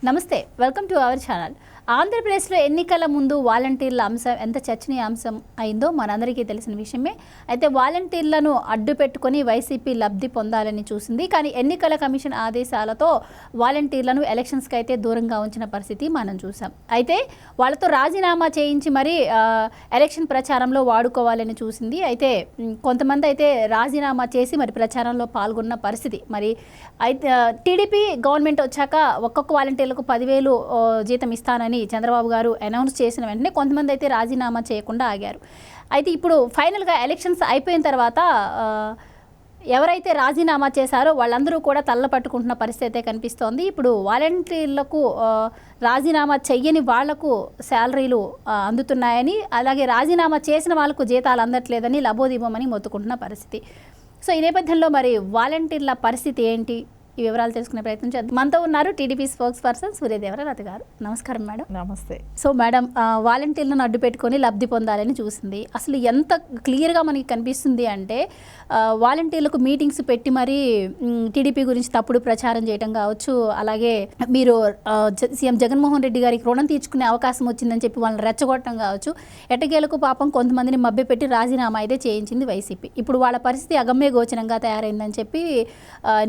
నమస్తే, welcome to our channel. ఆంధ్రప్రదేశ్లో ఎన్నికల ముందు వాలంటీర్ల అంశం ఎంత చర్చనీయాంశం అయిందో మనందరికీ తెలిసిన విషయమే. అయితే వాలంటీర్లను అడ్డు పెట్టుకొని వైసీపీ లబ్ధి పొందాలని చూసింది. కానీ ఎన్నికల కమిషన్ ఆదేశాలతో వాలంటీర్లను ఎలక్షన్స్కి అయితే దూరంగా ఉంచిన పరిస్థితి మనం చూసాం. అయితే వాళ్ళతో రాజీనామా చేయించి మరి ఎలక్షన్ ప్రచారంలో వాడుకోవాలని చూసింది. అయితే కొంతమంది అయితే రాజీనామా చేసి మరి ప్రచారంలో పాల్గొన్న పరిస్థితి. మరి అయితే టీడీపీ గవర్నమెంట్ వచ్చాక ఒక్కొక్క వాలంటీర్లకు 10,000 జీతం ఇస్తానని చంద్రబాబు గారు అనౌన్స్ చేసిన వెంటనే కొంతమంది అయితే రాజీనామా చేయకుండా ఆగారు. అయితే ఇప్పుడు ఫైనల్గా ఎలక్షన్స్ అయిపోయిన తర్వాత ఎవరైతే రాజీనామా చేశారో వాళ్ళందరూ కూడా తల్ల పట్టుకుంటున్న పరిస్థితి అయితే కనిపిస్తోంది. ఇప్పుడు వాలంటీర్లకు రాజీనామా చెయ్యని వాళ్లకు శాలరీలు అందుతున్నాయని, అలాగే రాజీనామా చేసిన వాళ్ళకు జీతాలు అందట్లేదని లబోదిబోమని మొత్తుకుంటున్న పరిస్థితి. సో ఈ నేపథ్యంలో మరి వాలంటీర్ల పరిస్థితి ఏంటి, ఈ వివరాలు తెలుసుకునే ప్రయత్నం చేద్దాం. మనతో ఉన్నారు టీడీపీ స్పోక్స్ పర్సన్ సూర్యదేవరలత గారు. నమస్కారం మేడం. నమస్తే. సో మేడం, వాలంటీర్లను అడ్డు పెట్టుకొని లబ్ధి పొందాలని చూసింది. అసలు ఎంత క్లియర్గా మనకి కనిపిస్తుంది అంటే వాలంటీర్లకు మీటింగ్స్ పెట్టి మరి టీడీపీ గురించి తప్పుడు ప్రచారం చేయడం కావచ్చు, అలాగే మీరు సీఎం జగన్మోహన్ రెడ్డి గారికి రుణం తీర్చుకునే అవకాశం వచ్చిందని చెప్పి వాళ్ళని రెచ్చగొట్టడం కావచ్చు. ఎట్టకేలకు పాపం కొంతమందిని మభ్యపెట్టి రాజీనామా అయితే చేయించింది వైసీపీ. ఇప్పుడు వాళ్ళ పరిస్థితి అగమ్య గోచరంగా తయారైందని చెప్పి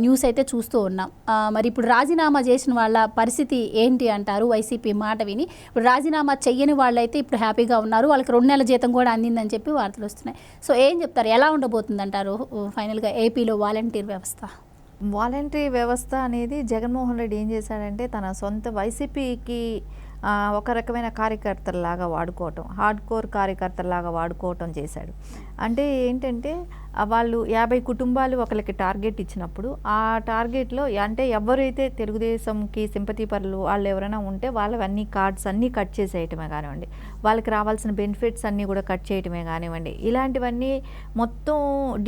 న్యూస్ అయితే చూస్తూ ఉన్నాం. మరి ఇప్పుడు రాజీనామా చేసిన వాళ్ళ పరిస్థితి ఏంటి అంటారు? వైసీపీ మాట విని ఇప్పుడు రాజీనామా చెయ్యని వాళ్ళైతే ఇప్పుడు హ్యాపీగా ఉన్నారు, వాళ్ళకి 2 నెలల జీతం కూడా అందిందని చెప్పి వార్తలు వస్తున్నాయి. సో ఏం చెప్తారు, ఎలా ఉండబోతుంది అంటారు ఫైనల్గా ఏపీలో వాలంటీర్ వ్యవస్థ? వాలంటరీ వ్యవస్థ అనేది జగన్మోహన్ రెడ్డి ఏం చేశాడంటే తన సొంత వైసీపీకి ఒక రకమైన కార్యకర్తలాగా వాడుకోవటం, హార్డ్ కోర్ కార్యకర్తలాగా వాడుకోవటం చేశాడు. అంటే ఏంటంటే వాళ్ళు 50 కుటుంబాలు ఒకరికి టార్గెట్ ఇచ్చినప్పుడు ఆ టార్గెట్లో అంటే ఎవరైతే తెలుగుదేశంకి సింపతి పరులు వాళ్ళు ఎవరైనా ఉంటే వాళ్ళవన్నీ కార్డ్స్ అన్నీ కట్ చేసేయటమే కానివ్వండి, వాళ్ళకి రావాల్సిన బెనిఫిట్స్ అన్నీ కూడా కట్ చేయటమే కానివ్వండి, ఇలాంటివన్నీ మొత్తం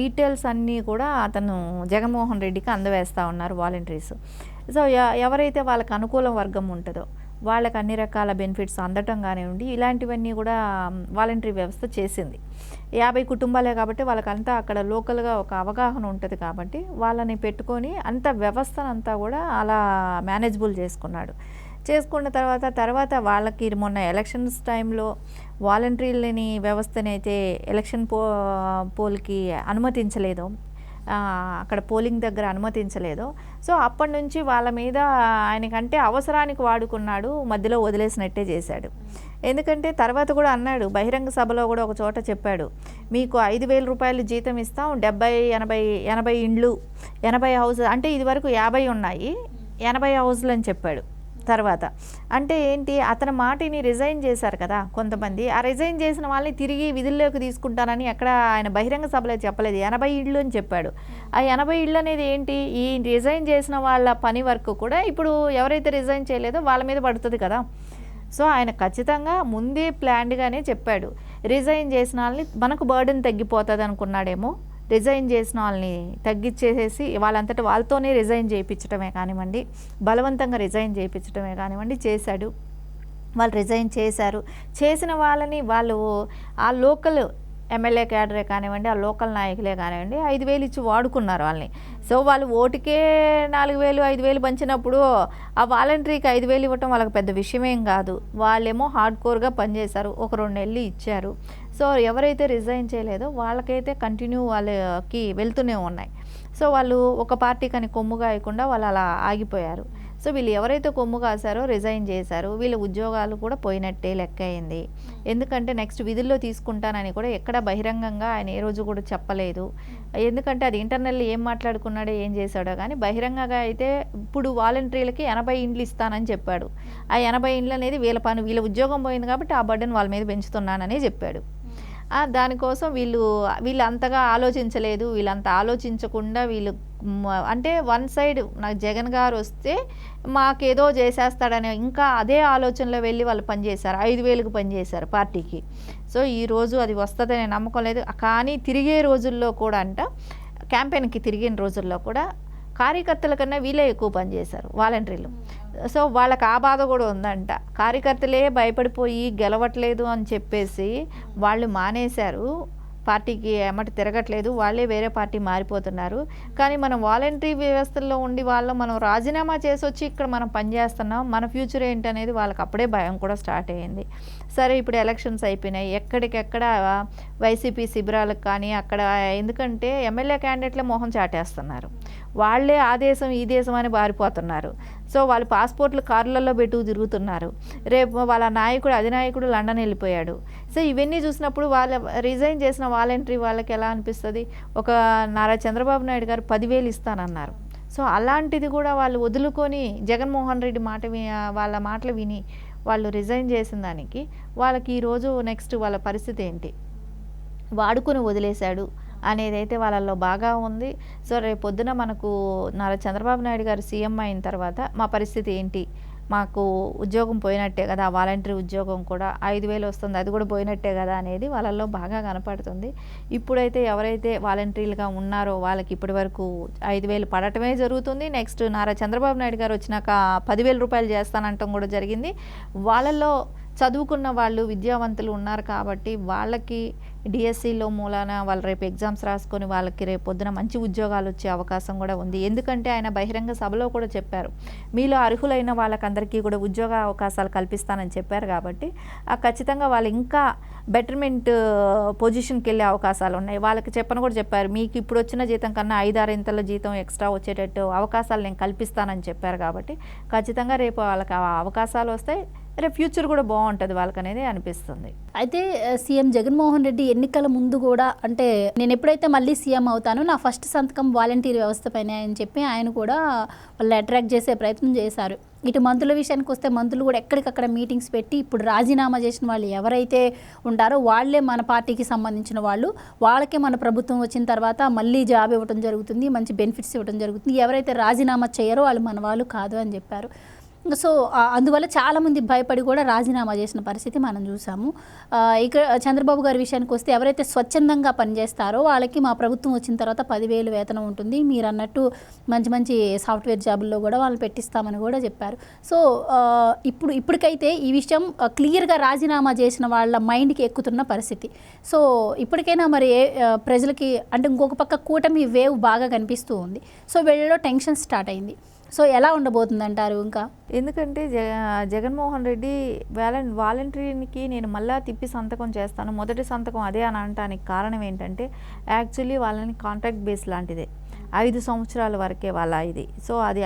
డీటెయిల్స్ అన్నీ కూడా అతను జగన్మోహన్ రెడ్డికి అందవేస్తూ ఉన్నారు వాలంటీర్స్. సో ఎవరైతే వాళ్ళకి అనుకూల వర్గం ఉంటుందో వాళ్ళకి అన్ని రకాల బెనిఫిట్స్ అందటం కానివ్వండి, ఇలాంటివన్నీ కూడా వాలంటరీ వ్యవస్థ చేసింది. 50 కుటుంబాలే కాబట్టి వాళ్ళకంతా అక్కడ లోకల్గా ఒక అవగాహన ఉంటుంది కాబట్టి వాళ్ళని పెట్టుకొని అంత వ్యవస్థనంతా కూడా అలా మేనేజబుల్ చేసుకున్న తర్వాత వాళ్ళకి మొన్న ఎలక్షన్స్ టైంలో వాలంటీర్లని వ్యవస్థని అయితే ఎలక్షన్ పోల్కి అనుమతించలేదు, అక్కడ పోలింగ్ దగ్గర అనుమతించలేదు. సో అప్పటి నుంచి వాళ్ళ మీద ఆయనకంటే అవసరానికి వాడుకున్నాడు, మధ్యలో వదిలేసినట్టే చేశాడు. ఎందుకంటే తర్వాత కూడా అన్నాడు, బహిరంగ సభలో కూడా ఒక చోట చెప్పాడు, మీకు 5,000 రూపాయలు జీతం ఇస్తాం, 70-80 ఇండ్లు, 80 హౌస్ అంటే ఇదివరకు 50 ఉన్నాయి, 80 హౌస్లు అని చెప్పాడు. తర్వాత అంటే ఏంటి, అతని మాటిని రిజైన్ చేశారు కదా కొంతమంది, ఆ రిజైన్ చేసిన వాళ్ళని తిరిగి విధుల్లోకి తీసుకుంటానని ఎక్కడ ఆయన బహిరంగ సభలో చెప్పలేదు, 80 ఇళ్ళు అని చెప్పాడు. ఆ 80 ఇళ్ళు అనేది ఏంటి, ఈ రిజైన్ చేసిన వాళ్ళ పని వరకు కూడా ఇప్పుడు ఎవరైతే రిజైన్ చేయలేదో వాళ్ళ మీద పడుతుంది కదా. సో ఆయన ఖచ్చితంగా ముందే ప్లాన్డ్గానే చెప్పాడు, రిజైన్ చేసిన వాళ్ళని మనకు బర్డెన్ తగ్గిపోతుంది అనుకున్నాడేమో, రిజైన్ చేసిన వాళ్ళని తగ్గించేసేసి వాళ్ళంతటా వాళ్ళతోనే రిజైన్ చేయించడమే కానివ్వండి, బలవంతంగా రిజైన్ చేయించడమే కానివ్వండి చేశాడు. వాళ్ళు రిజైన్ చేశారు, చేసిన వాళ్ళని వాళ్ళు ఆ లోకల్ ఎమ్మెల్యే క్యాడరే కానివ్వండి, ఆ లోకల్ నాయకులే కానివ్వండి 5,000 ఇచ్చి వాడుకున్నారు వాళ్ళని. సో వాళ్ళు ఓటుకే 4,000 5,000 పంచినప్పుడు ఆ వాలంటరీకి 5,000 ఇవ్వటం వాళ్ళకి పెద్ద విషయమేం కాదు. వాళ్ళేమో హార్డ్ కోర్గా పనిచేశారు, ఒక 2 నెలలు ఇచ్చారు. సో ఎవరైతే రిజైన్ చేయలేదో వాళ్ళకైతే కంటిన్యూ వాళ్ళకి వెళ్తూనే ఉన్నాయి. సో వాళ్ళు ఒక పార్టీకి అని కొమ్ము కాయకుండా వాళ్ళు అలా ఆగిపోయారు. సో వీళ్ళు ఎవరైతే కొమ్ము కాశారో రిజైన్ చేశారో వీళ్ళ ఉద్యోగాలు కూడా పోయినట్టే లెక్క అయింది. ఎందుకంటే నెక్స్ట్ విధుల్లో తీసుకుంటానని కూడా ఎక్కడ బహిరంగంగా ఆయన ఏ రోజు కూడా చెప్పలేదు. ఎందుకంటే అది ఇంటర్నల్లీ ఏం మాట్లాడుకున్నాడో ఏం చేశాడో కానీ బహిరంగంగా అయితే ఇప్పుడు వాలంటీర్లకి 80 ఇండ్లు ఇస్తానని చెప్పాడు. ఆ 80 ఇండ్లు అనేది వీళ్ళ ఉద్యోగం పోయింది కాబట్టి ఆ బర్డెన్ వాళ్ళ మీద పెంచుతున్నానని చెప్పాడు. దానికోసం వీళ్ళు అంతగా ఆలోచించలేదు. వీళ్ళంతా ఆలోచించకుండా వీళ్ళు అంటే వన్ సైడ్ నాకు జగన్ గారు వస్తే మాకేదో చేసేస్తాడని ఇంకా అదే ఆలోచనలో వెళ్ళి వాళ్ళు పనిచేశారు, 5,000కి పనిచేశారు పార్టీకి. సో ఈరోజు అది వస్తుందనే నమ్మకం లేదు. కానీ తిరిగే రోజుల్లో కూడా క్యాంపెయిన్కి తిరిగిన రోజుల్లో కూడా కార్యకర్తల కన్నా వీళ్ళే ఎక్కువ పనిచేశారు వాలంటీర్లు. సో వాళ్ళకి ఆ బాధ కూడా ఉందంట, కార్యకర్తలే భయపడిపోయి గెలవట్లేదు అని చెప్పేసి వాళ్ళు మానేశారు. పార్టీకి ఎమ్మటి తిరగట్లేదు, వాళ్ళే వేరే పార్టీ మారిపోతున్నారు. కానీ మనం వాలంటరీ వ్యవస్థల్లో ఉండి మనం రాజీనామా చేసి వచ్చి ఇక్కడ మనం పనిచేస్తున్నాం, మన ఫ్యూచర్ ఏంటనేది వాళ్ళకి అప్పుడే భయం కూడా స్టార్ట్ అయ్యింది. సరే ఇప్పుడు ఎలక్షన్స్ అయిపోయినాయి, ఎక్కడికెక్కడ వైసీపీ శిబిరాలకు కానీ అక్కడ, ఎందుకంటే ఎమ్మెల్యే క్యాండిడేట్లే మొహం చాటేస్తున్నారు, వాళ్ళే ఆ దేశం ఈ దేశం అని బారిపోతున్నారు. సో వాళ్ళు పాస్పోర్ట్లు కార్లలో పెట్టుకు తిరుగుతున్నారు. రేపు వాళ్ళ అధినాయకుడు లండన్ వెళ్ళిపోయాడు. సో ఇవన్నీ చూసినప్పుడు రిజైన్ చేసిన వాలంటరీ వాళ్ళకి ఎలా అనిపిస్తుంది? ఒక నారా చంద్రబాబు నాయుడు గారు 10,000 ఇస్తానన్నారు. సో అలాంటిది కూడా వాళ్ళు వదులుకొని జగన్మోహన్ రెడ్డి వాళ్ళ మాటలు విని వాళ్ళు రిజైన్ చేసిన దానికి వాళ్ళకి ఈరోజు నెక్స్ట్ వాళ్ళ పరిస్థితి ఏంటి? వాడుకొని వదిలేశాడు అనేదైతే వాళ్ళల్లో బాగా ఉంది. సో రేపు పొద్దున మనకు నారా చంద్రబాబు నాయుడు గారు సీఎం అయిన తర్వాత మా పరిస్థితి ఏంటి? మాకు ఉద్యోగం పోయినట్టే కదా, వాలంటరీ ఉద్యోగం కూడా 5,000 వస్తుంది, అది కూడా పోయినట్టే కదా అనేది వాళ్ళల్లో బాగా కనపడుతుంది. ఇప్పుడైతే ఎవరైతే వాలంటరీలుగా ఉన్నారో వాళ్ళకి ఇప్పటి వరకు 5,000 పడటమే జరుగుతుంది. నెక్స్ట్ నారా చంద్రబాబు నాయుడు గారు వచ్చినాక 10,000 రూపాయలు చేస్తానంటం కూడా జరిగింది. వాళ్ళల్లో చదువుకున్న వాళ్ళు విద్యావంతులు ఉన్నారు కాబట్టి వాళ్ళకి డిఎస్సిలో మూలాన వాళ్ళు రేపు ఎగ్జామ్స్ రాసుకొని వాళ్ళకి రేపు పొద్దున మంచి ఉద్యోగాలు వచ్చే అవకాశం కూడా ఉంది. ఎందుకంటే ఆయన బహిరంగ సభలో కూడా చెప్పారు, మీలో అర్హులైన వాళ్ళకందరికీ కూడా ఉద్యోగ అవకాశాలు కల్పిస్తానని చెప్పారు. కాబట్టి ఖచ్చితంగా వాళ్ళు ఇంకా బెటర్మెంట్ పొజిషన్కి వెళ్ళే అవకాశాలు ఉన్నాయి. వాళ్ళకి కూడా చెప్పారు, మీకు ఇప్పుడు వచ్చిన జీతం కన్నా 5-6 ఇంతల జీతం ఎక్స్ట్రా వచ్చేటట్టు అవకాశాలు నేను కల్పిస్తానని చెప్పారు. కాబట్టి ఖచ్చితంగా రేపు వాళ్ళకి అవకాశాలు వస్తాయి, రేపు ఫ్యూచర్ కూడా బాగుంటుంది వాళ్ళకి అనేది అనిపిస్తుంది. అయితే సీఎం జగన్మోహన్ రెడ్డి ఎన్నికల ముందు కూడా, అంటే నేను ఎప్పుడైతే మళ్ళీ సీఎం అవుతానో నా ఫస్ట్ సంతకం వాలంటీర్ వ్యవస్థ పైన అని చెప్పి ఆయన కూడా వాళ్ళు అట్రాక్ట్ చేసే ప్రయత్నం చేశారు. ఇటు మంత్రుల విషయానికి వస్తే మంత్రులు కూడా ఎక్కడికక్కడ మీటింగ్స్ పెట్టి ఇప్పుడు రాజీనామా చేసిన వాళ్ళు ఎవరైతే ఉంటారో వాళ్ళే మన పార్టీకి సంబంధించిన వాళ్ళకే మన ప్రభుత్వం వచ్చిన తర్వాత మళ్ళీ జాబ్ ఇవ్వడం జరుగుతుంది, మంచి బెనిఫిట్స్ ఇవ్వడం జరుగుతుంది, ఎవరైతే రాజీనామా చేయరో వాళ్ళు మన వాళ్ళు కాదు అని చెప్పారు. సో అందువల్ల చాలామంది భయపడి కూడా రాజీనామా చేసిన పరిస్థితి మనం చూసాము. ఇక చంద్రబాబు గారి విషయానికి వస్తే ఎవరైతే స్వచ్ఛందంగా పనిచేస్తారో వాళ్ళకి మా ప్రభుత్వం వచ్చిన తర్వాత 10,000 వేతనం ఉంటుంది, మీరు అన్నట్టు మంచి మంచి సాఫ్ట్వేర్ జాబుల్లో కూడా వాళ్ళు పెట్టిస్తామని కూడా చెప్పారు. సో ఇప్పటికైతే ఈ విషయం క్లియర్గా రాజీనామా చేసిన వాళ్ళ మైండ్కి ఎక్కుతున్న పరిస్థితి. సో ఇప్పటికైనా మరి ప్రజలకి, అంటే ఇంకొక పక్క కూటమి వేవ్ బాగా కనిపిస్తూ ఉంది. సో వీళ్ళలో టెన్షన్ స్టార్ట్ అయింది. సో ఎలా ఉండబోతుంది అంటారు? ఇంకా ఎందుకంటే జగన్మోహన్ రెడ్డి వాలంటరీకి నేను మళ్ళా తిప్పి సంతకం చేస్తాను, మొదటి సంతకం అదే అని అనటానికి కారణం ఏంటంటే యాక్చువల్లీ వాళ్ళని కాంట్రాక్ట్ బేస్ లాంటిదే, 5 సంవత్సరాల వరకే వాళ్ళ ఇది. సో అది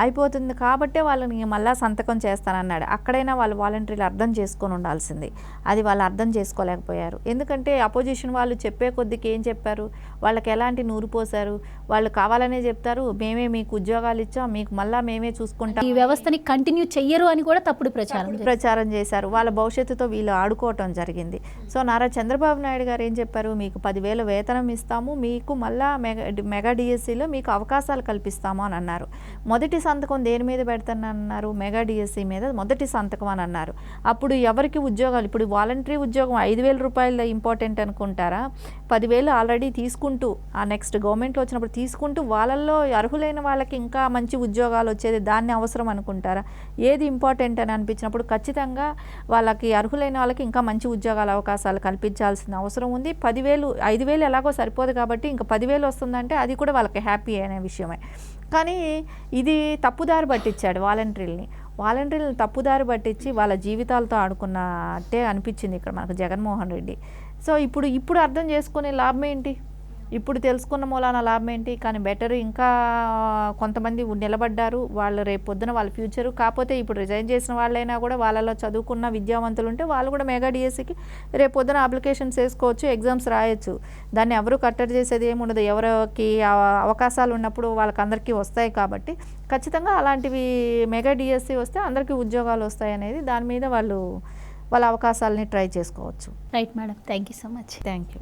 అయిపోతుంది కాబట్టే వాళ్ళని మళ్ళీ సంతకం చేస్తానన్నాడు. అక్కడైనా వాళ్ళు వాలంటీర్లు అర్థం చేసుకొని ఉండాల్సింది, అది వాళ్ళు అర్థం చేసుకోలేకపోయారు. ఎందుకంటే అపోజిషన్ వాళ్ళు చెప్పే కొద్దికి ఏం చెప్పారు, వాళ్ళకి ఎలాంటి నూరు పోసారు, వాళ్ళు కావాలనే చెప్తారు, మేమే మీకు ఉద్యోగాలు ఇచ్చాం, మీకు మళ్ళీ మేమే చూసుకుంటాం, ఈ వ్యవస్థని కంటిన్యూ చెయ్యరు అని కూడా తప్పుడు ప్రచారం చేశారు. వాళ్ళ భవిష్యత్తుతో వీళ్ళు ఆడుకోవటం జరిగింది. సో నారా చంద్రబాబు నాయుడు గారు ఏం చెప్పారు, మీకు 10,000 వేతనం ఇస్తాము, మీకు మళ్ళా మెగా డిఎస్సిలో మీకు అవకాశాలు కల్పిస్తాము అని అన్నారు. మొదటి సంతకం దేని మీద పెడతానన్నారు, మెగా డిఎస్సి మీద మొదటి సంతకం అని అన్నారు. అప్పుడు ఎవరికి ఉద్యోగాలు, ఇప్పుడు వాలంటరీ ఉద్యోగం 5,000 రూపాయలు ఇంపార్టెంట్ అనుకుంటారా? 10,000 ఆల్రెడీ తీసుకుంటూ ఆ నెక్స్ట్ గవర్నమెంట్లో వచ్చినప్పుడు తీసుకుంటూ వాళ్ళల్లో అర్హులైన వాళ్ళకి ఇంకా మంచి ఉద్యోగాలు వచ్చేది దాన్ని అవసరం అనుకుంటారా? ఏది ఇంపార్టెంట్ అని అనిపించినప్పుడు ఖచ్చితంగా వాళ్ళకి అర్హులైన వాళ్ళకి ఇంకా మంచి ఉద్యోగాల అవకాశాలు కల్పించాల్సిన అవసరం ఉంది. 10,000 5,000 ఎలాగో సరిపోదు కాబట్టి ఇంకా 10,000 వస్తుందంటే అది కూడా వాళ్ళకి హ్యాపీ అనే విషయమే. కానీ ఇది తప్పుదారి పట్టించాడు వాలంటీర్లని తప్పుదారి పట్టించి వాళ్ళ జీవితాలతో ఆడుకున్నట్టే అనిపించింది ఇక్కడ మనకు జగన్మోహన్ రెడ్డి. సో ఇప్పుడు అర్థం చేసుకునే లాభం ఏంటి, ఇప్పుడు తెలుసుకున్న మూలాన లాభం ఏంటి? కానీ బెటర్ ఇంకా కొంతమంది నిలబడ్డారు, వాళ్ళు రేపు పొద్దున వాళ్ళ ఫ్యూచరు. కాకపోతే ఇప్పుడు రిజైన్ చేసిన వాళ్ళైనా కూడా వాళ్ళలో చదువుకున్న విద్యావంతులు ఉంటే వాళ్ళు కూడా మెగా డిఎస్సికి రేపు పొద్దున అప్లికేషన్స్ వేసుకోవచ్చు, ఎగ్జామ్స్ రాయొచ్చు. దాన్ని ఎవరు కట్టడి చేసేది ఏముండదు. ఎవరికి అవకాశాలు ఉన్నప్పుడు వాళ్ళకందరికీ వస్తాయి. కాబట్టి ఖచ్చితంగా అలాంటివి మెగా డిఎస్సి వస్తే అందరికీ ఉద్యోగాలు వస్తాయి అనేది దాని మీద వాళ్ళ అవకాశాలని ట్రై చేసుకోవచ్చు. Right madam, thank you so much. Thank you.